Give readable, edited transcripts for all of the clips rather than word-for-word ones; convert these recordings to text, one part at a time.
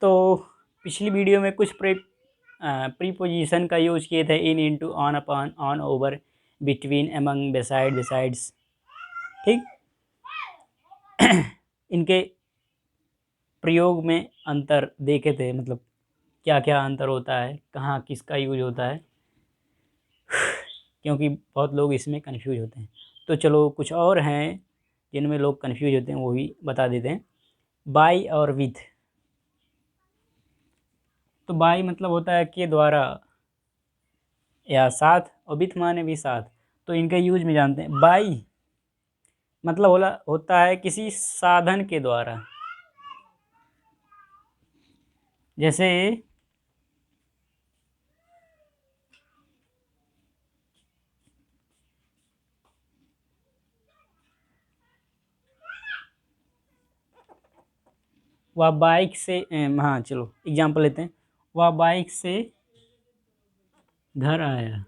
तो पिछली वीडियो में कुछ प्रीपोजिशन का यूज किए थे, in, into, on, upon, on, over, between, among, beside, besides. ठीक। इनके प्रयोग में अंतर देखे थे, मतलब क्या क्या अंतर होता है, कहाँ किसका यूज होता है, क्योंकि बहुत लोग इसमें कंफ्यूज होते हैं। तो चलो कुछ और हैं जिनमें लोग कंफ्यूज होते हैं, वो भी बता देते हैं। बाय और विथ। तो बाय मतलब होता है के द्वारा या साथ, और विथ माने भी साथ। तो इनके यूज में जानते हैं। बाय मतलब होता है किसी साधन के द्वारा, जैसे वह बाइक से, हाँ चलो एग्जांपल लेते हैं। वह बाइक से घर आया,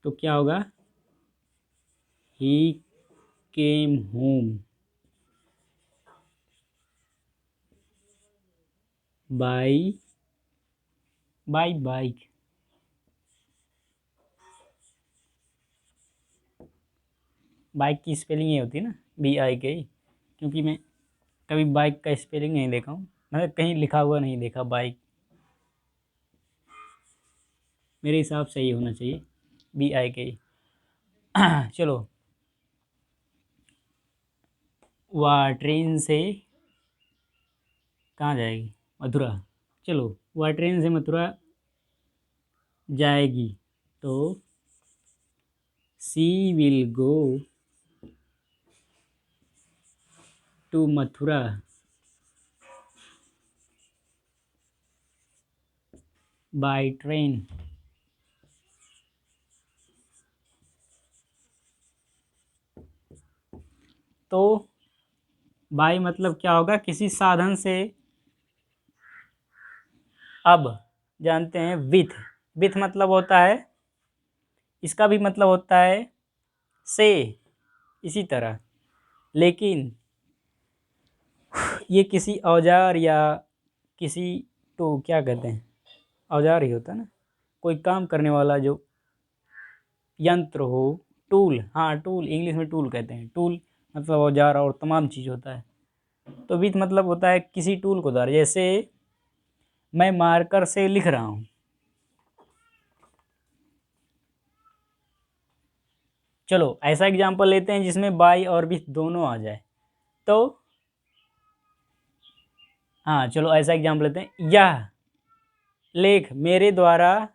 तो क्या होगा? He came home by bike. Bike की स्पेलिंग ये होती है ना, BIK। क्योंकि मैं कभी बाइक का स्पेलिंग नहीं देखा हूँ, मतलब कहीं लिखा हुआ नहीं देखा बाइक। मेरे हिसाब से ही होना चाहिए BIK। चलो, वह ट्रेन से कहाँ जाएगी? मथुरा। चलो, वह ट्रेन से मथुरा जाएगी, तो she will go to Mathura by train. तो बाय मतलब क्या होगा? किसी साधन से। अब जानते हैं विथ। विथ मतलब होता है, इसका भी मतलब होता है से, इसी तरह। लेकिन ये किसी औजार या किसी, तो क्या कहते हैं, औजार ही होता है ना, कोई काम करने वाला जो यंत्र हो, टूल। हाँ, टूल, इंग्लिश में टूल कहते हैं। टूल मतलब औजार और तमाम चीज़ होता है। तो विथ मतलब होता है किसी टूल को द्वारा। जैसे मैं मार्कर से लिख रहा हूँ, चलो ऐसा एग्जाम्पल लेते हैं जिसमें बाई और विथ दोनों आ जाए। तो हाँ चलो ऐसा एग्जाम्पल लेते हैं। यह लेख मेरे द्वारा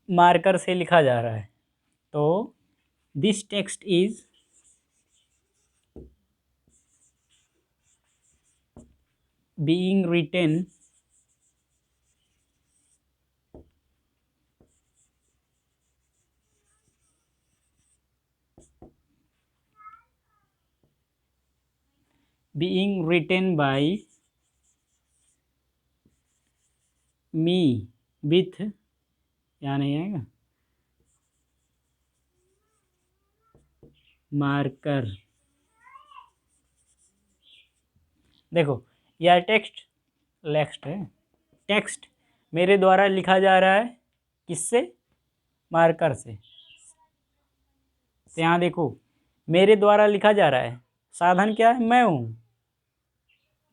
मार्कर से लिखा जा रहा है, तो this text is being written by me with, यहाँ नहीं आएगा, मार्कर। देखो, यह टेक्स्ट है। टेक्स्ट मेरे द्वारा लिखा जा रहा है, किससे? मार्कर से। तो यहाँ देखो, मेरे द्वारा लिखा जा रहा है, साधन क्या है? मैं हूँ,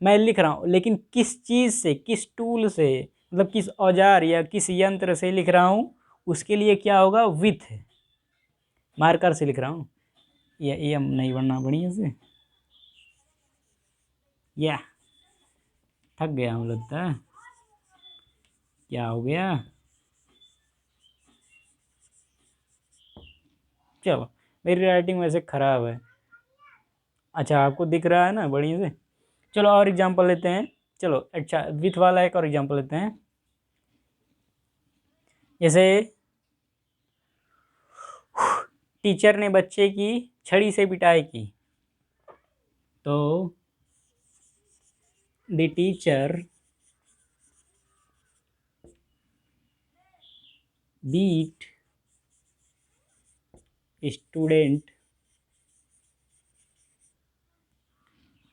मैं लिख रहा हूँ, लेकिन किस चीज़ से, किस टूल से, मतलब किस औजार या किस यंत्र से लिख रहा हूँ, उसके लिए क्या होगा? विथ। मार्कर से लिख रहा हूँ। ये हम नहीं बनना बढ़िया से, या थक गया हूँ लगता है। क्या हो गया? चलो, मेरी राइटिंग वैसे ख़राब है। अच्छा, आपको दिख रहा है ना बढ़िया से। चलो और एग्जांपल लेते हैं। चलो अच्छा, विथ वाला एक और एग्जांपल लेते हैं। जैसे टीचर ने बच्चे की छड़ी से पिटाई की, तो द टीचर बीट स्टूडेंट।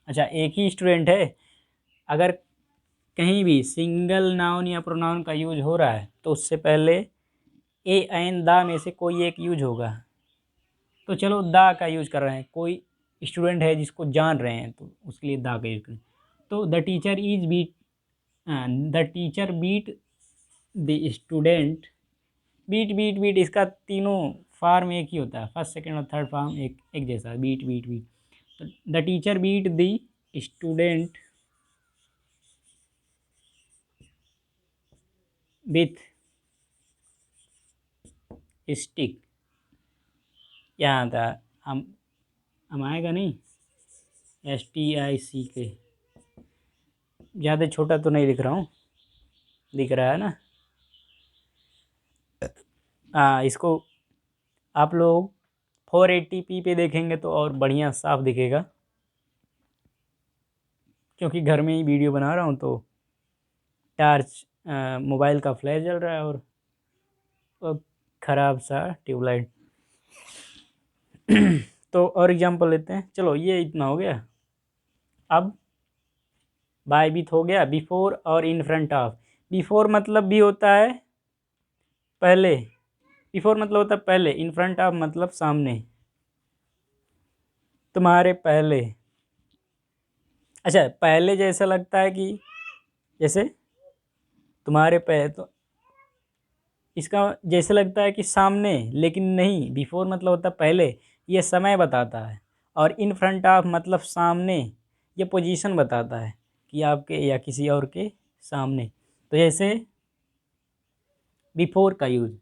अच्छा, एक ही स्टूडेंट है, अगर कहीं भी सिंगल नाउन या प्रोनाउन का यूज हो रहा है तो उससे पहले ए एन दा में से कोई एक यूज होगा। तो चलो दा का यूज कर रहे हैं, कोई स्टूडेंट है जिसको जान रहे हैं तो उसके लिए दा का यूज करें। तो the teacher is beat, the teacher beat the student. Beat beat beat इसका तीनों फार्म एक ही होता है, फर्स्ट सेकेंड और थर्ड फार्म एक एक जैसा, बीट बीट बीट। तो the teacher beat the student with stick. यहाँ था, हम आएगा नहीं, STICK। ज़्यादा छोटा तो नहीं लिख रहा हूँ, दिख रहा है ना। इसको आप लोग 480p पे देखेंगे तो और बढ़िया साफ दिखेगा, क्योंकि घर में ही वीडियो बना रहा हूँ तो टार्च मोबाइल का फ्लैश जल रहा है और ख़राब सा ट्यूबलाइट। तो और एग्जांपल लेते हैं। चलो ये इतना हो गया। अब बाय विथ हो गया, बिफोर और इन फ्रंट ऑफ। बिफोर मतलब भी होता है पहले, बिफोर मतलब होता है पहले, इन फ्रंट ऑफ मतलब सामने, तुम्हारे पहले। अच्छा, पहले जैसा लगता है कि जैसे तुम्हारे पहले, तो इसका जैसे लगता है कि सामने, लेकिन नहीं, बिफोर मतलब होता है पहले, ये समय बताता है। और इन फ्रंट ऑफ मतलब सामने, ये पोजीशन बताता है कि आपके या किसी और के सामने। तो जैसे बिफोर का यूज,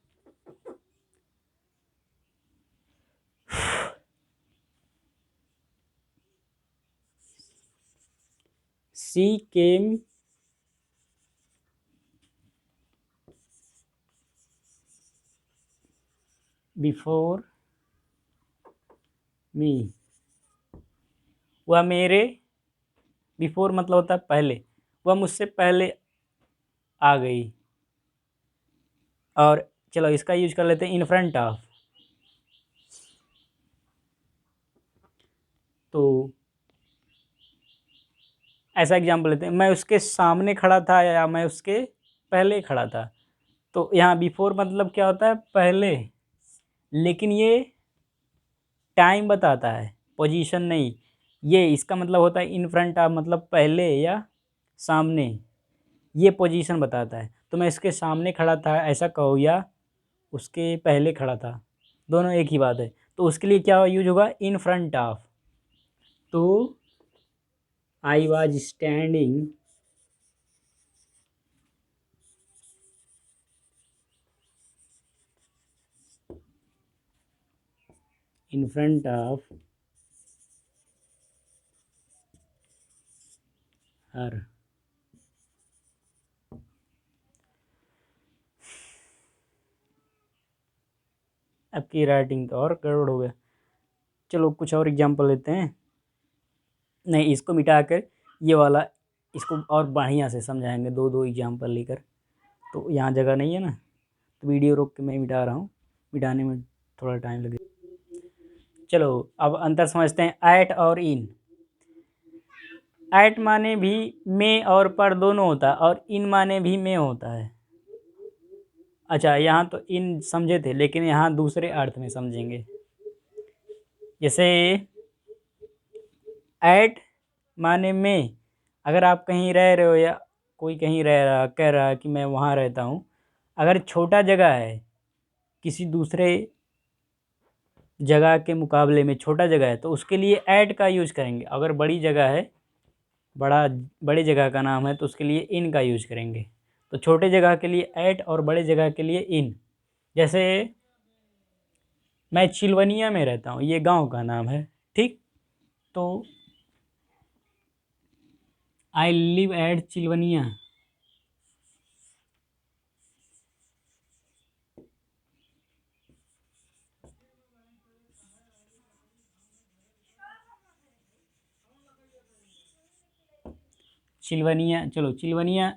सी केम बिफोर मी, वह मेरे, बिफोर मतलब होता है पहले, वह मुझसे पहले आ गई। और चलो इसका यूज कर लेते हैं, इन फ्रंट ऑफ। तो ऐसा एग्जाम्पल लेते हैं, मैं उसके सामने खड़ा था या मैं उसके पहले खड़ा था। तो यहाँ बिफोर मतलब क्या होता है, पहले, लेकिन ये टाइम बताता है, पोजीशन नहीं। ये इसका मतलब होता है इन फ्रंट ऑफ मतलब पहले या सामने, ये पोजीशन बताता है। तो मैं इसके सामने खड़ा था ऐसा कहो, या उसके पहले खड़ा था, दोनों एक ही बात है। तो उसके लिए क्या यूज होगा, इन फ्रंट ऑफ। तो I was standing in front of her. आपकी राइटिंग तो और गड़बड़ हो गया। चलो कुछ और एग्जांपल लेते हैं। नहीं, इसको मिटा कर ये वाला, इसको और बढ़िया से समझाएंगे, दो दो एग्जांपल लेकर। तो यहाँ जगह नहीं है ना, तो वीडियो रोक के मैं मिटा रहा हूँ, मिटाने में थोड़ा टाइम लगेगा। चलो अब अंतर समझते हैं, एट और इन। एट माने भी में और पर दोनों होता है, और इन माने भी में होता है। अच्छा, यहाँ तो इन समझे थे, लेकिन यहाँ दूसरे अर्थ में समझेंगे। जैसे एट माने में, अगर आप कहीं रह रहे हो या कोई कहीं रह रहा कह रहा है कि मैं वहाँ रहता हूँ, अगर छोटा जगह है, किसी दूसरे जगह के मुकाबले में छोटा जगह है, तो उसके लिए एट का यूज़ करेंगे। अगर बड़ी जगह है, बड़े जगह का नाम है, तो उसके लिए इन का यूज़ करेंगे। तो छोटे जगह के लिए एट और बड़े जगह के लिए इन। जैसे मैं चिलवनिया में रहता हूँ, ये गांव का नाम है, ठीक। तो आई लिव एट चिलवनिया। चिलवनिया, चलो चिलवनिया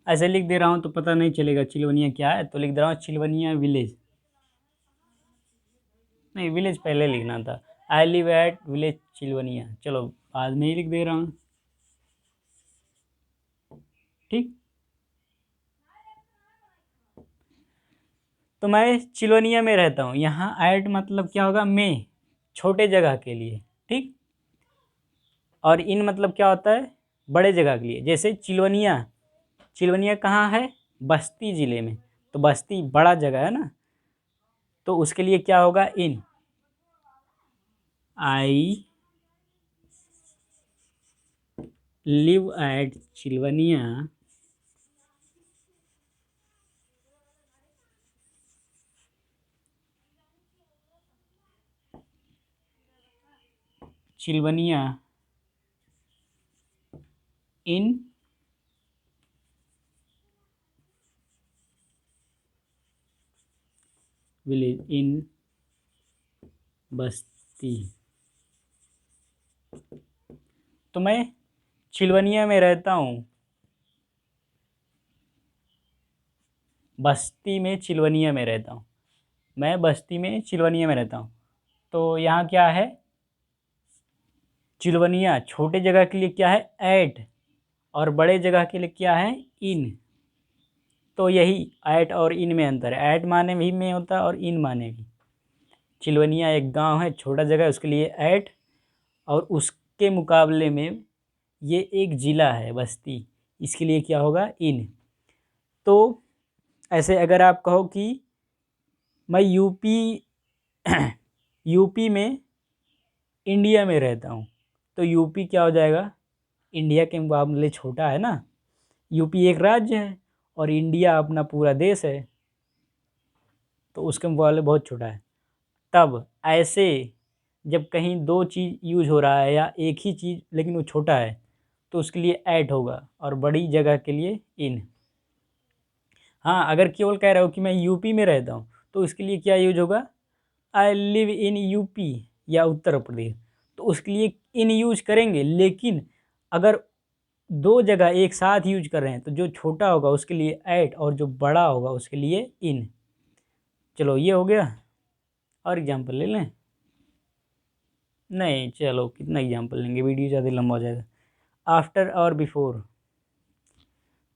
ऐसे लिख दे रहा हूँ तो पता नहीं चलेगा चिलवनिया क्या है, तो लिख दे रहा हूँ चिलवनिया विलेज। नहीं, विलेज पहले लिखना था, आई लिव एट विलेज चिलवनिया। चलो बाद में ही लिख दे रहा हूँ। ठीक। तो मैं चिलोनिया में रहता हूँ, यहाँ ऐट मतलब क्या होगा, में, छोटे जगह के लिए, ठीक। और इन मतलब क्या होता है, बड़े जगह के लिए। जैसे चिलोनिया, चिलोनिया कहाँ है, बस्ती ज़िले में, तो बस्ती बड़ा जगह है ना, तो उसके लिए क्या होगा, in. I live at Chilwania, Chilwania in village, in basti. तो मैं चिलवनिया में रहता हूँ, बस्ती में चिलवनिया में रहता हूँ, मैं बस्ती में चिलवनिया में रहता हूँ। तो यहाँ क्या है, चिलवनिया छोटे जगह के लिए क्या है, ऐट, और बड़े जगह के लिए क्या है, इन। तो यही ऐट और इन में अंतर है, ऐट माने भी में होता है और इन माने भी। चिलवनिया एक गांव है, छोटा जगह है, उसके लिए ऐट, और उसके मुकाबले में ये एक ज़िला है बस्ती, इसके लिए क्या होगा, इन। तो ऐसे अगर आप कहो कि मैं यूपी यूपी में इंडिया में रहता हूँ, तो यूपी क्या हो जाएगा, इंडिया के मुकाबले छोटा है ना, यूपी एक राज्य है और इंडिया अपना पूरा देश है, तो उसके मुकाबले बहुत छोटा है। तब ऐसे जब कहीं दो चीज़ यूज हो रहा है या एक ही चीज़ लेकिन वो छोटा है, तो उसके लिए ऐट होगा, और बड़ी जगह के लिए इन। हाँ, अगर केवल कह रहे हो कि मैं यूपी में रहता हूँ, तो इसके लिए क्या यूज होगा, आई लिव इन यूपी या उत्तर प्रदेश, तो उसके लिए इन यूज करेंगे। लेकिन अगर दो जगह एक साथ यूज कर रहे हैं, तो जो छोटा होगा उसके लिए ऐट और जो बड़ा होगा उसके लिए इन। चलो ये हो गया, और एग्जाम्पल ले लें, नहीं चलो कितना एग्जाम्पल लेंगे, वीडियो ज़्यादा लंबा हो जाएगा। आफ्टर और बिफोर,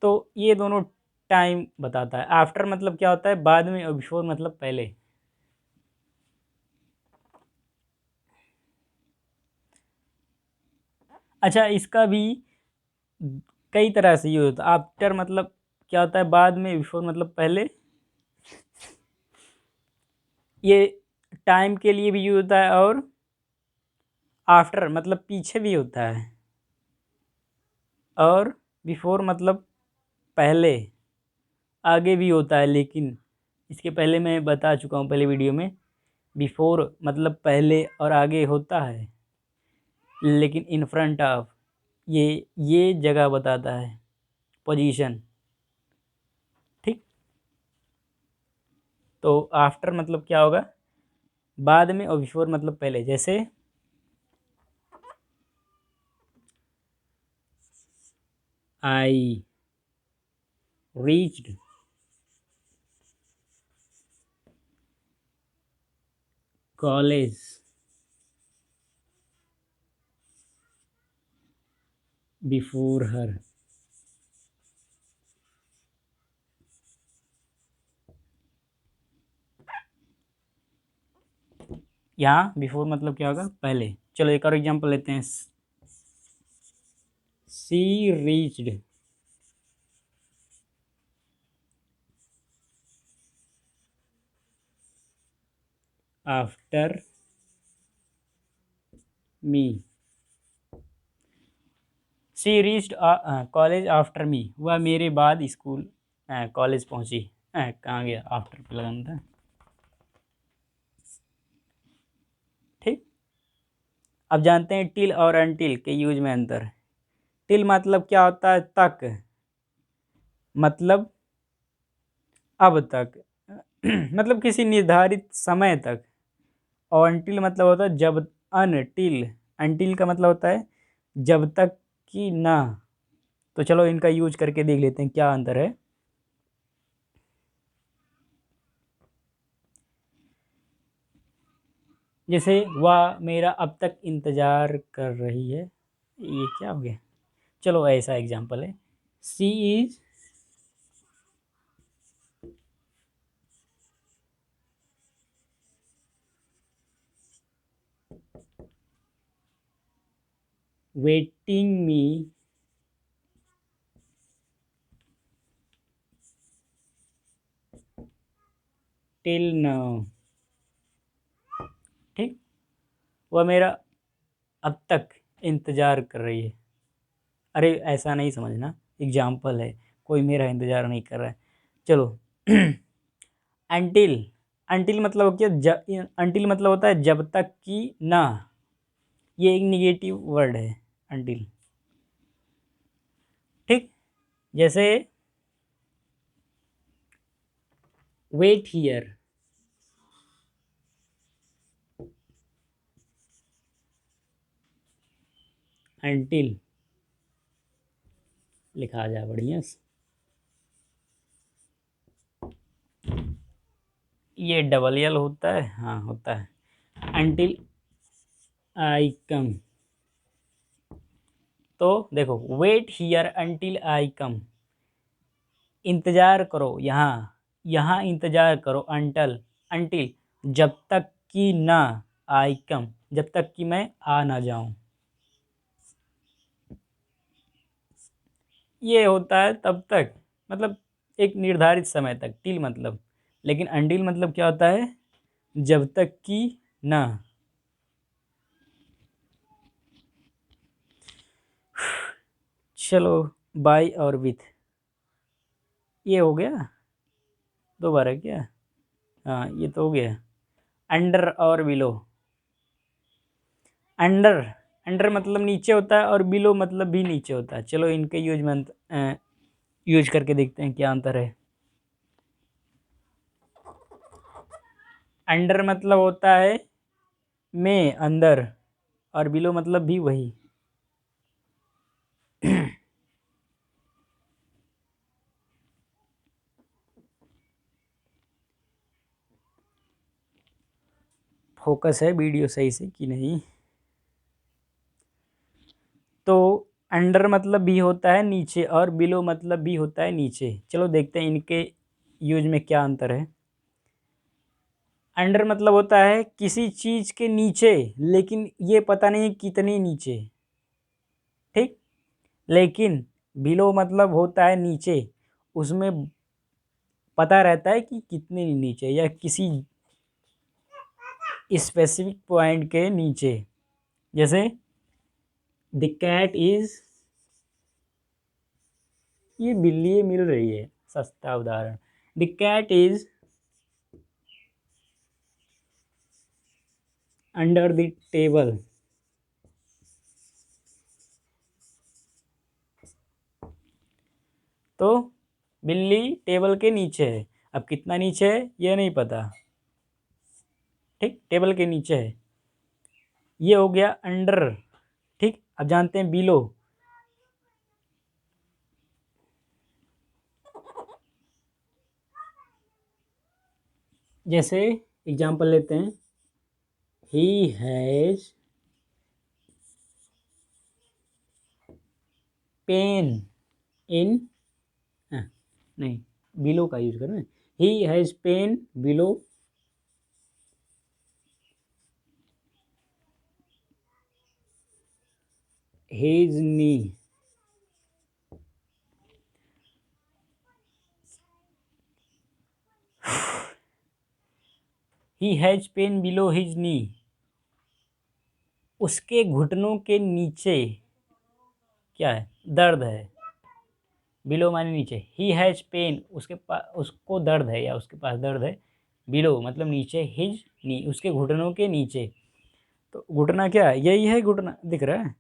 तो ये दोनों टाइम बताता है। आफ्टर मतलब क्या होता है, बाद में, और बिफोर मतलब पहले। अच्छा, इसका भी कई तरह से यूज होता है। आफ्टर मतलब क्या होता है, बाद में, बिफोर मतलब पहले। ये टाइम के लिए भी यूज होता है, और आफ्टर मतलब पीछे भी होता है, और बिफोर मतलब पहले, आगे भी होता है। लेकिन इसके पहले मैं बता चुका हूँ पहले वीडियो में, बिफोर मतलब पहले और आगे होता है, लेकिन इन फ्रंट ऑफ, ये जगह बताता है, पोजीशन, ठीक। तो आफ्टर मतलब क्या होगा, बाद में, और बिफोर मतलब पहले। जैसे I reached college before her. यहाँ बिफोर मतलब क्या होगा, पहले। चलो एक और एग्जांपल लेते हैं, सी रीच्ड आफ्टर मी, सी रीच्ड कॉलेज आफ्टर मी, वह मेरे बाद स्कूल कॉलेज पहुंची। कहाँ गया, आफ्टर पे लगाना था, ठीक। अब जानते हैं टिल और अनटिल के यूज में अंतर। टिल मतलब क्या होता है, तक, मतलब अब तक मतलब किसी निर्धारित समय तक। और अनटिल मतलब होता है जब, अनटिल, अनटिल का मतलब होता है जब तक कि ना। तो चलो इनका यूज करके देख लेते हैं क्या अंतर है। जैसे वह मेरा अब तक इंतज़ार कर रही है, ये क्या हो गया, चलो ऐसा एग्जाम्पल है। She is waiting me till now. ठीक, वह मेरा अब तक इंतज़ार कर रही है। अरे ऐसा नहीं समझना, एग्जाम्पल है, कोई मेरा इंतज़ार नहीं कर रहा है। चलो अंटिल, अंटिल मतलब क्या, अंटिल मतलब होता है जब तक कि ना, ये एक निगेटिव वर्ड है अंटिल। ठीक, जैसे वेट हियर, अंटिल लिखा जाए बढ़िया से। ये डबल एल होता है, हाँ होता है। अंटिल आई कम, तो देखो वेट हियर अंटिल आई कम, इंतज़ार करो यहाँ, यहाँ इंतज़ार करो अंटल, अंटिल जब तक कि ना, आई कम जब तक कि मैं आ ना जाऊँ। ये होता है तब तक, मतलब एक निर्धारित समय तक, टिल मतलब, लेकिन अंटिल मतलब क्या होता है, जब तक कि ना। चलो बाय और विथ, ये हो गया, दो बार है क्या, हाँ ये तो हो गया। अंडर और बिलो, अंडर, अंडर मतलब नीचे होता है और बिलो मतलब भी नीचे होता है। चलो इनके यूज में यूज करके देखते हैं क्या अंतर है। अंडर मतलब होता है में, अंदर, और बिलो मतलब भी वही। फोकस है वीडियो सही से कि नहीं। तो अंडर मतलब भी होता है नीचे और बिलो मतलब भी होता है नीचे। चलो देखते हैं इनके यूज में क्या अंतर है। अंडर मतलब होता है किसी चीज़ के नीचे, लेकिन ये पता नहीं कितनी नीचे। ठीक, लेकिन बिलो मतलब होता है नीचे, उसमें पता रहता है कि कितने नीचे या किसी स्पेसिफिक पॉइंट के नीचे। जैसे द कैट इज, ये बिल्ली मिल रही है, सस्ता उदाहरण। The cat is under the table, तो बिल्ली टेबल के नीचे है। अब कितना नीचे है ये नहीं पता। ठीक, टेबल के नीचे है, ये हो गया अंडर। ठीक, अब जानते हैं बिलो। जैसे एग्जांपल लेते हैं, ही हैज पेन इन, नहीं बिलो का यूज करना है, he has pain below his knee. He has pain below his knee, उसके घुटनों के नीचे क्या है, दर्द है। बिलो माने नीचे, ही हैज पेन उसके पास, उसको दर्द है या उसके पास दर्द है। बिलो मतलब नीचे, हिज नी उसके घुटनों के नीचे। तो घुटना क्या है, यही है घुटना, दिख रहा है।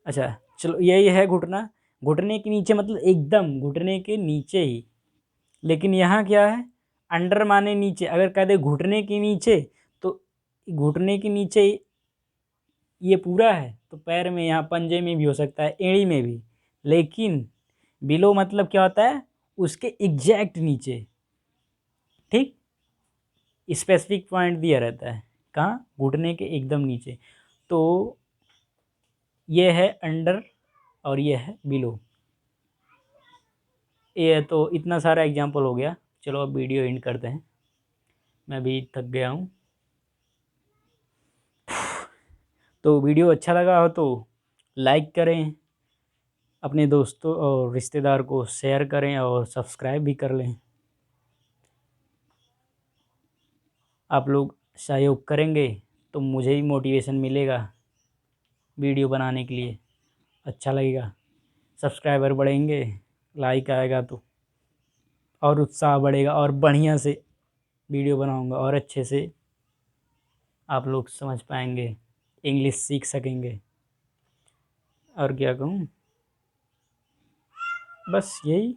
अच्छा चलो यही है घुटना, घुटने के नीचे मतलब एकदम घुटने के नीचे ही। लेकिन यहाँ क्या है, अंडर माने नीचे, अगर कह दे घुटने के नीचे तो घुटने के नीचे ये पूरा है तो पैर में, यहाँ पंजे में भी हो सकता है, एड़ी में भी। लेकिन बिलो मतलब क्या होता है, उसके एग्जैक्ट नीचे। ठीक, स्पेसिफिक पॉइंट दिया रहता है, कहाँ, घुटने के एकदम नीचे। तो ये है अंडर और ये है बिलो। ये तो इतना सारा एग्जाम्पल हो गया। चलो अब वीडियो एंड करते हैं, मैं भी थक गया हूँ। तो वीडियो अच्छा लगा हो तो लाइक करें, अपने दोस्तों और रिश्तेदार को शेयर करें और सब्सक्राइब भी कर लें। आप लोग सहयोग करेंगे तो मुझे भी मोटिवेशन मिलेगा वीडियो बनाने के लिए, अच्छा लगेगा। सब्सक्राइबर बढ़ेंगे, लाइक आएगा तो और उत्साह बढ़ेगा और बढ़िया से वीडियो बनाऊंगा और अच्छे से आप लोग समझ पाएंगे, इंग्लिश सीख सकेंगे। और क्या कहूँ, बस यही।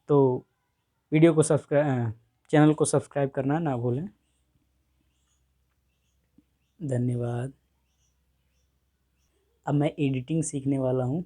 तो वीडियो को सब्सक्राइब, चैनल को सब्सक्राइब करना ना भूलें। धन्यवाद। अब मैं एडिटिंग सीखने वाला हूँ।